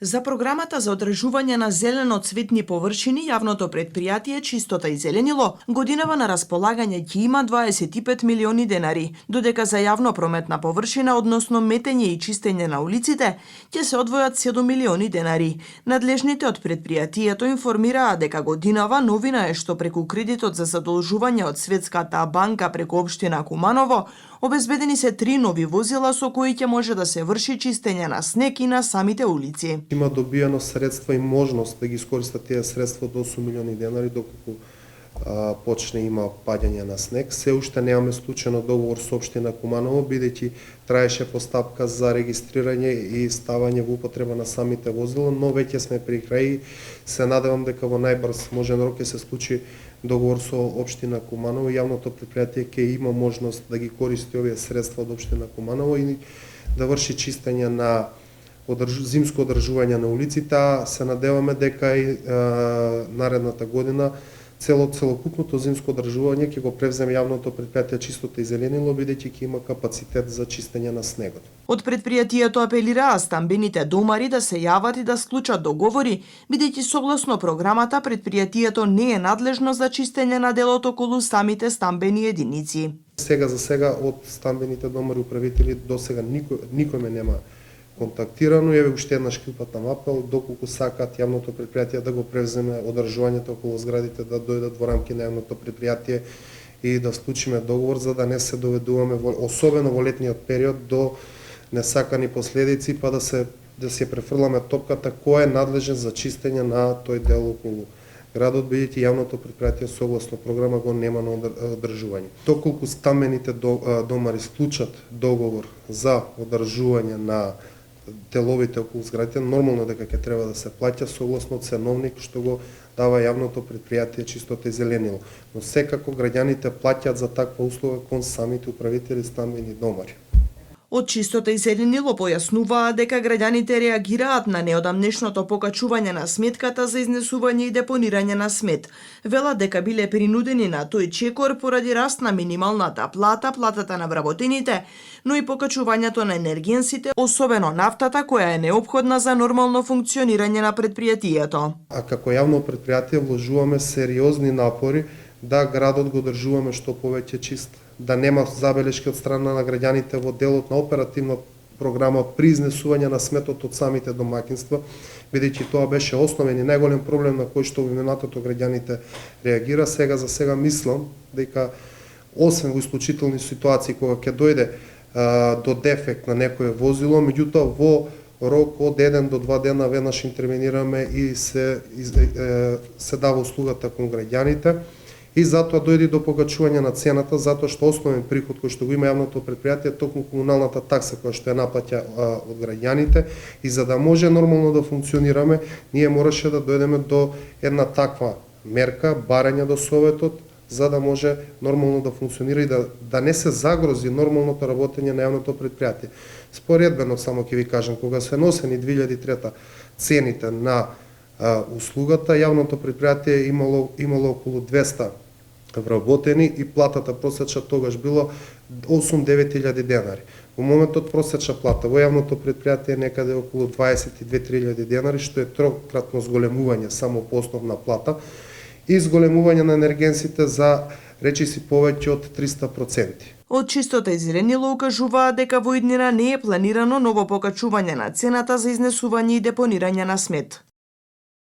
За програмата за одржување на зелено-цветни површини, јавното предпријатие Чистота и зеленило годинава на располагање ќе има 25 милиони денари, додека за јавно прометна површина, односно метење и чистење на улиците, ќе се одвојат 7 милиони денари. Надлежните од предпријатието информираа дека годинава новина е што преку кредитот за задолжување од Светската банка преку општина Куманово, обезбедени се 3 нови возила со кои ќе може да се врши чистење на снег и на самите улици. Има добиено средства и можност да ги искористат тие средства до 8 милиони денари доколку почне има паѓање на снег. Се уште немаме склучено договор со општина Куманово, бидејќи траеше постапка за регистрирање и ставање во употреба на самите возила, но веќе сме при крај. Се надевам дека во најбрз можен рок ќе се склучи договор со општина Куманово. Јавното предпријатие ќе има можност да ги користи овие средства од општина Куманово и да врши чистење на зимско одржување на улиците. Се надеваме дека и наредната година целокупното зимско одржување ќе го превземе јавното предпријатие Чистота и зеленило, бидејќи ќе има капацитет за чистење на снегот. Од предпријатието апелираа стамбените домари да се јават и да склучат договори, бидејќи согласно програмата предпријатието не е надлежно за чистење на делот околу самите стамбени единици. Сега за сега од стамбените домари управители до сега никој ме нема контактирано. Еве уште еднаш клипатам апел, доколку сакаат јавното предпријатие да го превземе одржувањето околу зградите, да дојдат во рамки на јавното предпријатие и да склучиме договор за да не се доведуваме особено во летниот период до несакани последици, па да се префрламе топката кој е надлежен за чистење на тој дел околу градот, бидејќи јавното предпријатие согласно програма го нема на одржување. Доколку стамбените домари склучат договор за одржување на деловите околу зградите, нормално дека ќе треба да се плаќа согласно ценовник што го дава јавното предпријатие Чистота и зеленило. Но секако граѓаните плаќаат за таква услуга кон самите управители стамбени домари. Од Чистота и зеленило појаснуваа дека граѓаните реагираат на неодамнешното покачување на сметката за изнесување и депонирање на смет. Велат дека биле принудени на тој чекор поради раст на минималната плата, платата на вработените, но и покачувањето на енергенсите, особено нафтата која е неопходна за нормално функционирање на предпријатието. А како јавно предпријатие вложуваме сериозни напори да градот го одржуваме што повеќе чист, да нема забелешки од страна на граѓаните во делот на оперативна програма при изнесување на сметот од самите домаќинства, бидејќи тоа беше основен и најголем проблем на кој што во минатото граѓаните реагира. Сега за сега мислам дека освен во исклучителни ситуации кога ќе дојде до дефект на некое возило, меѓутоа во рок од 1 до 2 дена веднаш интервенираме и се дава услугата кон граѓаните. И затоа дојде до покачување на цената, затоа што основен приход кој што го има јавното предпријатие е токму комуналната такса која што ја наплаќа од граѓаните, и за да може нормално да функционираме, ние мораше да дојдеме до една таква мерка, барање до Советот, за да може нормално да функционира и да не се загрози нормалното работење на јавното предпријатие. Споредбено само ќе ви кажам, кога се носени 2003 цените на услугата, јавното предпријатие имало околу 200 вработени и платата просечна тогаш било 8-9 илјади денари. Во моментот просечна плата во јавното предпријатие е некаде околу 22-23 илјади денари, што е трократно зголемување само по основна плата и зголемување на енергенсите за речиси повеќе од 300%. Од Чистота и зеленило укажуваа дека во иднина не е планирано ново покачување на цената за изнесување и депонирање на смет.